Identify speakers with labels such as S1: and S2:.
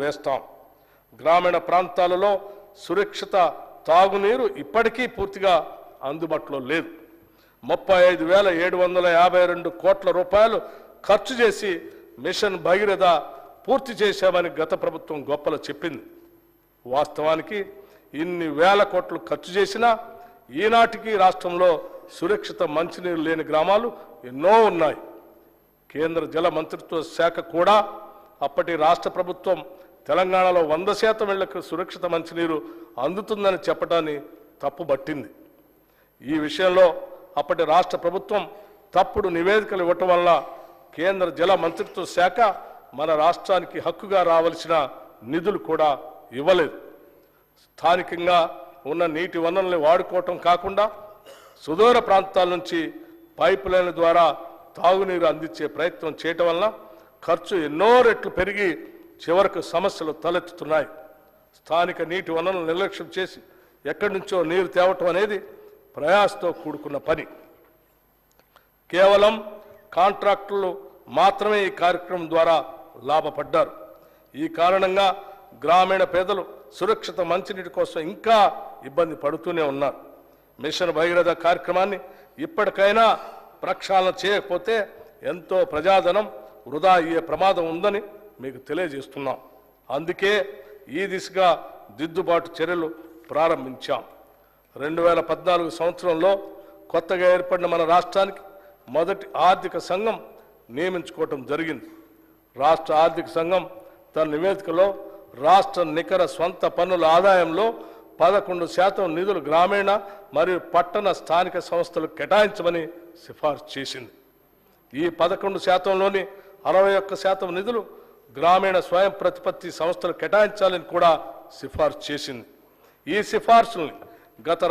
S1: వేస్తాం. గ్రామీణ ప్రాంతాలలో సురక్షిత తాగునీరు ఇప్పటికీ పూర్తిగా అందుబాటులో లేదు. 35,752 కోట్ల రూపాయలు ఖర్చు చేసి మిషన్ భగీరథ పూర్తి చేశామని గత ప్రభుత్వం గొప్పలు చెప్పింది. వాస్తవానికి ఇన్ని వేల కోట్లు ఖర్చు చేసినా ఈనాటికి రాష్ట్రంలో సురక్షిత మంచినీరు లేని గ్రామాలు ఎన్నో ఉన్నాయి. కేంద్ర జల మంత్రిత్వ శాఖ కూడా అప్పటి రాష్ట్ర ప్రభుత్వం తెలంగాణలో 100% ఇళ్లకు సురక్షిత మంచినీరు అందుతుందని చెప్పడాన్ని తప్పుబట్టింది. ఈ విషయంలో అప్పటి రాష్ట్ర ప్రభుత్వం తప్పుడు నివేదికలు ఇవ్వటం వల్ల కేంద్ర జల మంత్రిత్వ శాఖ మన రాష్ట్రానికి హక్కుగా రావాల్సిన నిధులు కూడా ఇవ్వలేదు. స్థానికంగా ఉన్న నీటి వనరుల్ని వాడుకోవటం కాకుండా సుదూర ప్రాంతాల నుంచి పైప్ లైన్ల ద్వారా తాగునీరు అందించే ప్రయత్నం చేయటం వల్ల ఖర్చు ఎన్నో రెట్లు పెరిగి చివరకు సమస్యలు తలెత్తుతున్నాయి. స్థానిక నీటి వనరులను నిర్లక్ష్యం చేసి ఎక్కడి నుంచో నీరు తేవటం అనేది ప్రయాసతో కూడుకున్న పని. కేవలం కాంట్రాక్టులు మాత్రమే ఈ కార్యక్రమం ద్వారా లాభపడ్డారు. ఈ కారణంగా గ్రామీణ పేదలు సురక్షిత మంచినీటి కోసం ఇంకా ఇబ్బంది పడుతూనే ఉన్నారు. మిషన్ భగీరథ కార్యక్రమాన్ని ఇప్పటికైనా ప్రక్షాళన చేయకపోతే ఎంతో ప్రజాధనం వృధా అయ్యే ప్రమాదం ఉందని మీకు తెలియజేస్తున్నాం. అందుకే ఈ దిశగా దిద్దుబాటు చర్యలు ప్రారంభించాం. 2014 సంవత్సరంలో కొత్తగా ఏర్పడిన మన రాష్ట్రానికి మొదటి ఆర్థిక సంఘం నియమించుకోవటం జరిగింది. రాష్ట్ర ఆర్థిక సంఘం తన నివేదికలో రాష్ట్ర నికర స్వంత పన్నుల ఆదాయంలో 11% నిధులు గ్రామీణ మరియు పట్టణ స్థానిక సంస్థలకు కేటాయించమని సిఫార్సు చేసింది. ఈ 11%లోని 61% నిధులు గ్రామీణ స్వయం ప్రతిపత్తి సంస్థలు కేటాయించాలని కూడా సిఫార్సు చేసింది. ఈ సిఫార్సుల్ని గత